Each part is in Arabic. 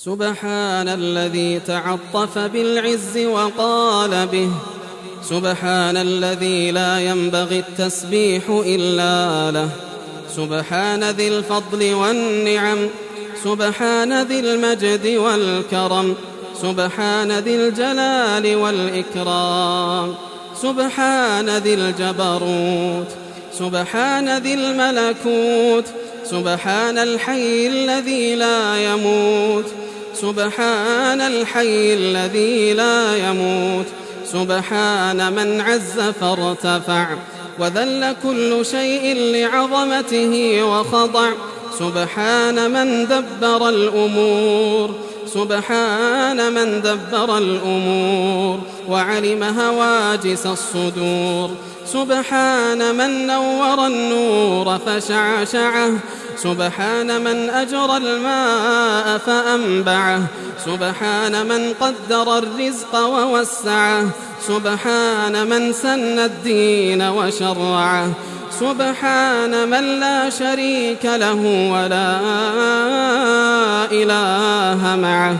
سبحان الذي تعطف بالعز وقال به، سبحان الذي لا ينبغي التسبيح إلا له، سبحان ذي الفضل والنعم، سبحان ذي المجد والكرم، سبحان ذي الجلال والإكرام، سبحان ذي الجبروت، سبحان ذي الملكوت، سبحان الحي الذي لا يموت، سبحان الحي الذي لا يموت، سبحان من عز فارتفع وذل كل شيء لعظمته وخضع، سبحان من دبر الأمور، سبحان من دبر الأمور وعلم هواجس الصدور، سبحان من نور النور فشعشعه، سبحان من أجرى الماء فأنبعه، سبحان من قدر الرزق ووسعه، سبحان من سن الدين وشرعه، سبحان من لا شريك له ولا إله معه،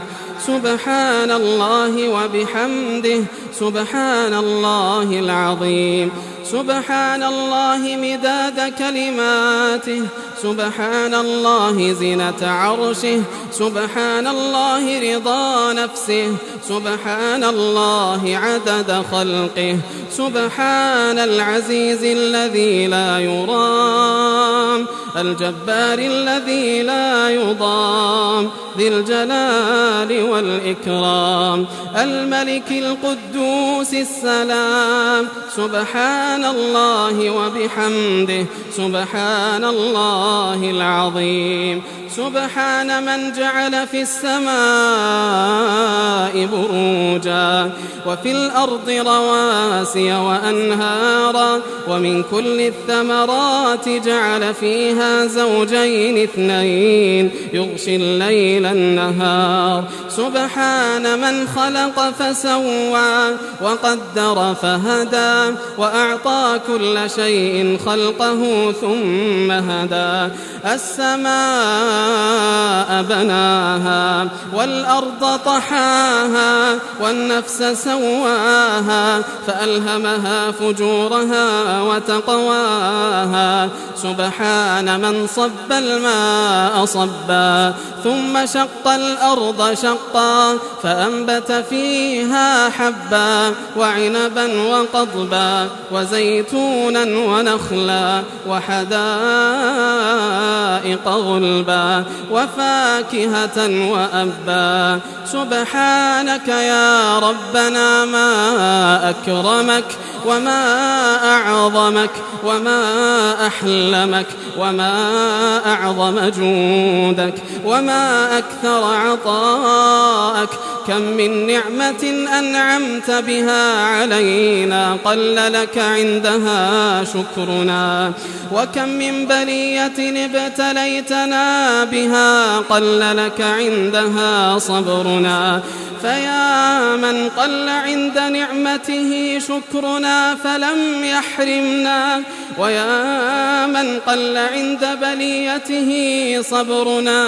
سبحان الله وبحمده، سبحان الله العظيم، سبحان الله مداد كلماته، سبحان الله زنة عرشه، سبحان الله رضا نفسه، سبحان الله عدد خلقه، سبحان العزيز الذي لا يرام، الجبار الذي لا يضام، ذي الجلال والإكرام، الملك القدوس السلام، سبحان الله وبحمده، سبحان الله العظيم، سبحان من جعل في السماء بروجا وفي الأرض رواسي وأنهارا ومن كل الثمرات جعل فيها زوجين اثنين يغشي الليل النهار، سبحان من خلق فسوى وقدر فهدى وأعطى كل شيء خلقه ثم هدى، السماء بناها والأرض طحاها والنفس سواها فألهمها فجورها وتقواها، سبحان من صب الماء صبا ثم شق الأرض شقا فأنبت فيها حبا وعنبا وقضبا وزيتونا ونخلا وحدائق غلبا وفاكهة وأبا، سبحانك يا ربنا ما أكرمك وما أعظمك وما أحلمك وما أعظم جودك وما أكثر عطاءك، كم من نعمة أنعمت بها علينا قل لك عندها شكرنا، وكم من بلية ابتليتنا بها قل لك عندها صبرنا، فيا من قل عند نعمته شكرنا فلم يحرمنا، ويا من قل عند بليته صبرنا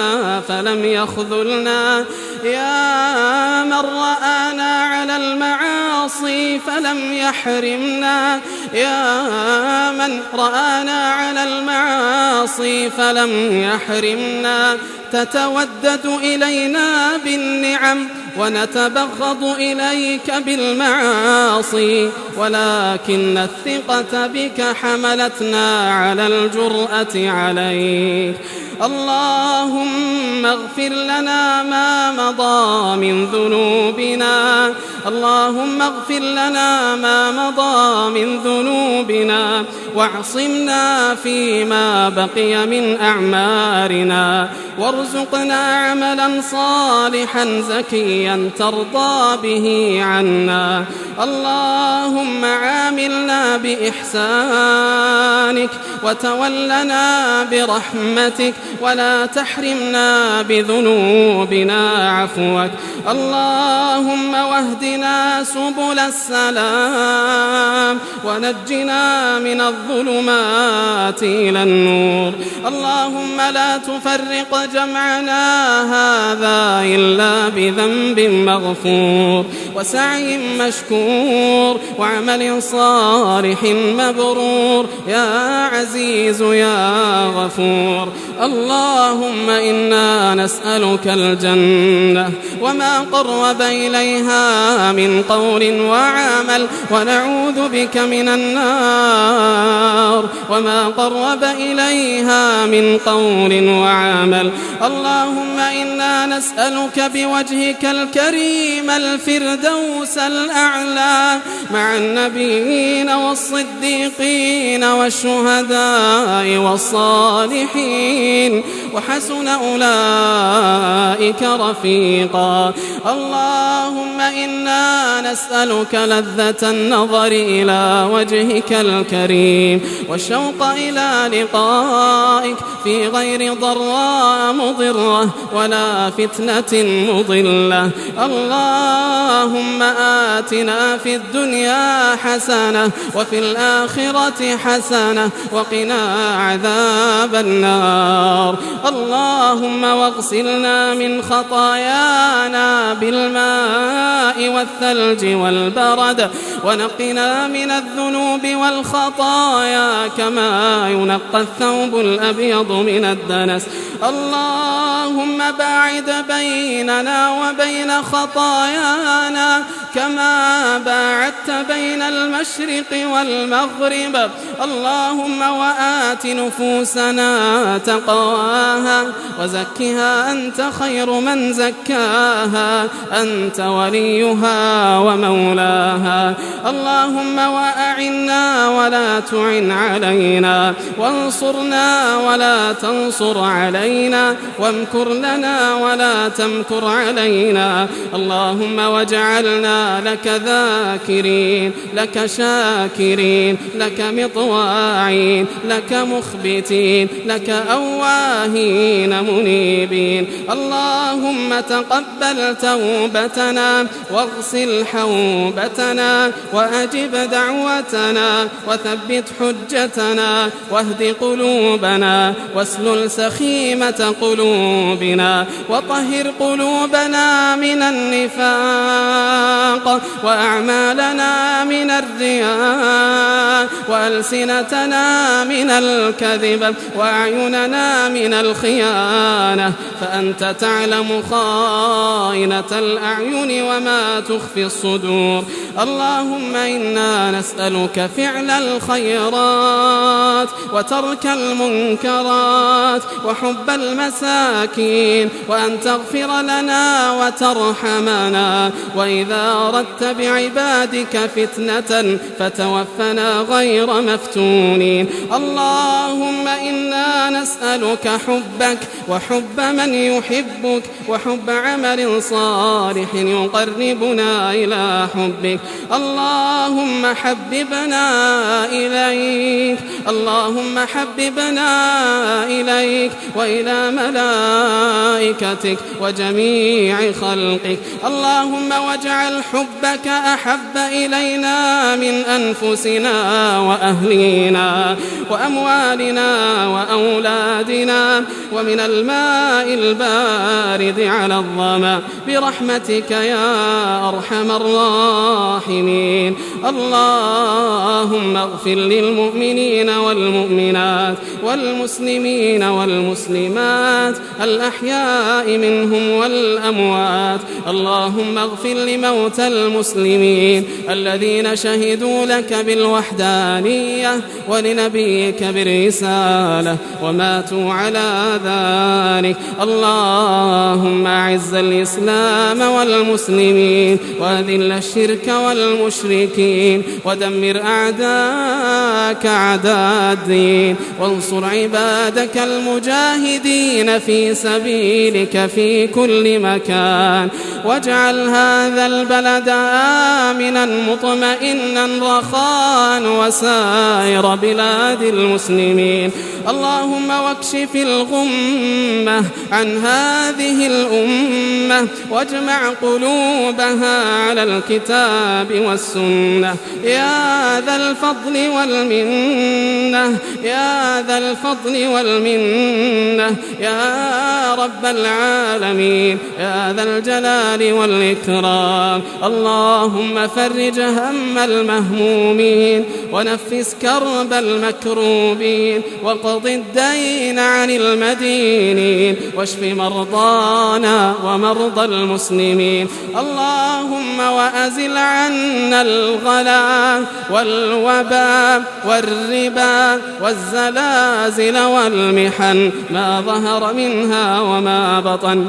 فلم يخذلنا، يا من رآنا على المعاصي فلم يحرمنا، يا من رآنا على المعاصي فلم يحرمنا، تتودد إلينا بالنعم ونتبغض إليك بالمعاصي، ولكن الثقة بك حملتنا على الجرأة عليك، اللهم اغفر لنا ما مضى من ذنوبنا، اللهم اغفر لنا ما مضى من ذنوبنا واعصمنا فيما بقي من أعمارنا، وارزقنا عملا صالحا زكيا ترضى به عنا، اللهم عاملنا بإحسانك وتولنا برحمتك ولا تحرمنا بذنوبنا عفوك، اللهم واهدنا سبل السلام ونجنا من الظلمات إلى النور. اللهم لا تفرق جمعنا هذا إلا بذنب مغفور وسعي مشكور وعمل صالح مبرور يا عزيز يا غفور. اللهم إنا نسألك الجنة وما قرب إليها من قول وعمل ونعوذ بك من النار وما قرب إليها من قول وعمل. اللهم إنا نسألك بوجهك الكريم الفردوس الأعلى مع النبيين والصديقين والشهداء والصالحين وحسن أولئك رفيقا. اللهم إنا نسألك لذة النظر إلى وجهك الكريم والشوق إلى لقائك في غير ضراء مضرة ولا فتنة مضلة. اللهم آتنا في الدنيا حسنة وفي الآخرة حسنة وقنا عذاب النار. اللهم واغسلنا من خطايانا بالماء والثلج والبرد ونقنا من الذنوب والخطايا كما ينقى الثوب الأبيض من الدنس. اللهم باعد بيننا وبين خطايانا كما باعدت بين المشرق والمغرب. اللهم وآت نفوسنا تقواها وزكها أنت خير من زكاها أنت وليها ومولاها. اللهم وأعنا ولا تعن علينا وانصرنا ولا تنصر علينا وامكر لنا ولا تمكر علينا. اللهم واجعلنا لك ذاكرين لك شاكرين لك مطواعين لك مخبتين لك أواهين منيبين. اللهم تقبل توبتنا واغسل حوبتنا وأجب دعوتنا وثبت حجتنا واهد قلوبنا واسلل سخيمة قلوبنا وطهر قلوبنا من النفاق وأعمالنا من الرياء وألسنتنا من الكذب وأعيننا من الخيانة فأنت تعلم خائنة الأعين وما تخفي الصدور. اللهم إنا نسألك فعل الخيرات وترك المنكرات وحب المساكين وأن تغفر لنا وترحمنا وإذا أردت بعبادك فتنة فتوفنا غير مفتونين. اللهم إنا نسألك حبك وحب من يحبك وحب عمل صالح يقربنا إلى حبك. اللهم حببنا إليك اللهم حببنا إليك وإلى ملائكتك وجميع خلقك. اللهم واجعل حبك أحب إلينا من أنفسنا وأهلنا وأموالنا وأولادنا ومن الماء البارد على الظمأ برحمتك يا أرحم الراحمين. اللهم اغفر للمؤمنين والمؤمنات والمسلمين والمسلمات الأحياء منهم والأموات. اللهم اغفر لموتى المسلمين الذين شهدوا لك بالوحدانية ولنبيك بالرسالة وماتوا على ذلك. اللهم أعز الإسلام والمسلمين وأذل الشرك والمشركين ودمر أعداءك أعداء الدين وانصر عبادك المجاهدين في سبيلك في كل مكان. واجعل هذا البلد البلد آمنا مطمئنا رخاء وسائر بلاد المسلمين. اللهم واكشف الغمة عن هذه الأمة واجمع قلوبها على الكتاب والسنة يا ذا الفضل والمنة، يا ذا الفضل والمنة، يا رب العالمين، يا ذا الجلال والإكرام. اللهم فرج هم المهمومين ونفس كرب المكروبين وقض الدين عن المدينين واشف مرضانا ومرضى المسلمين. اللهم وأزل عنا الغلاء والوباء والربا والزلازل والمحن ما ظهر منها وما بطن.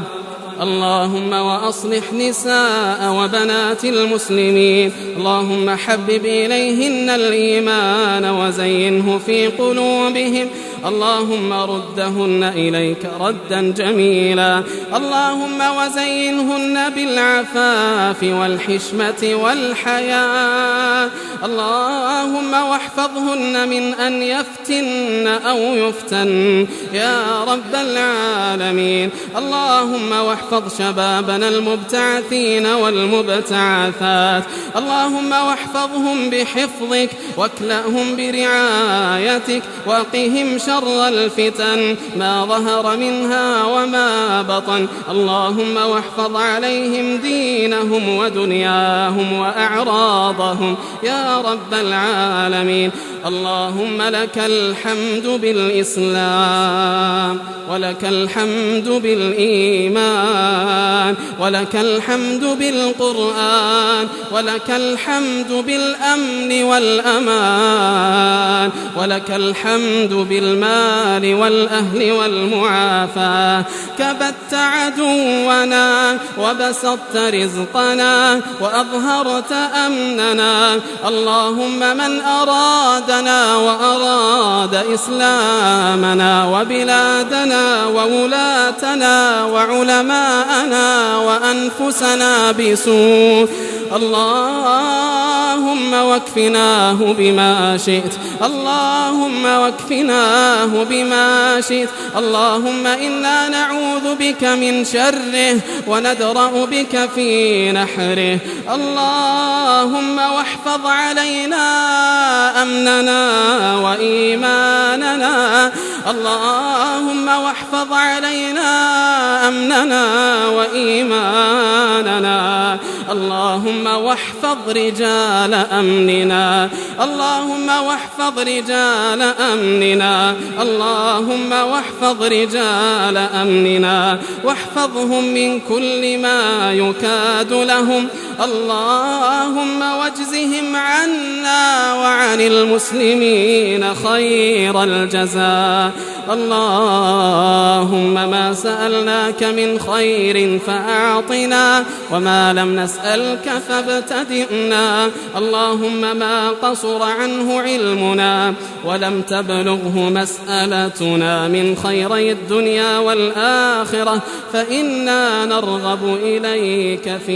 اللهم وأصلح نساء وبنات المسلمين. اللهم حبب إليهن الإيمان وزينه في قلوبهم. اللهم ردهن إليك ردا جميلا. اللهم وزينهن بالعفاف والحشمة والحياء. اللهم واحفظهن من أن يفتن أو يفتن يا رب العالمين. اللهم واحفظ شبابنا المبتعثين والمبتعثات. اللهم واحفظهم بحفظك واكلأهم برعايتك وقهم شر الفتن ما ظهر منها وما بطن. اللهم واحفظ عليهم دينهم ودنياهم وأعراضهم يا رب العالمين. اللهم لك الحمد بالإسلام ولك الحمد بالإيمان ولك الحمد بالقرآن ولك الحمد بالأمن والأمان ولك الحمد بالمال والأهل والمعافاة. كبت عدونا وبسطت رزقنا وأظهرت أمننا. اللهم من أرادنا وأراد إسلامنا وبلادنا وولاتنا وعلماءنا وأنفسنا بسوء اللهم واكفناه بما شئت. اللهم واكفناه بما شئت. اللهم إنا نعوذ بك من شره وندرأ بك في نحره. اللهم واحفظ علينا أمننا وإيماننا. اللهم واحفظ علينا أمننا وإيماننا. اللهم واحفظ رجال أمننا. اللهم واحفظ رجال أمننا. اللهم واحفظ رجال أمننا واحفظهم من كل ما يكاد لهم. اللهم واجزهم عنا وعن المسلمين خير الجزاء. اللهم ما سألناك من خير فأعطنا وما لم نسألك فابتدئنا. اللهم ما قصر عنه علمنا ولم تبلغه مسألتنا من خيري الدنيا والآخرة فإنا نرغب إليك فيه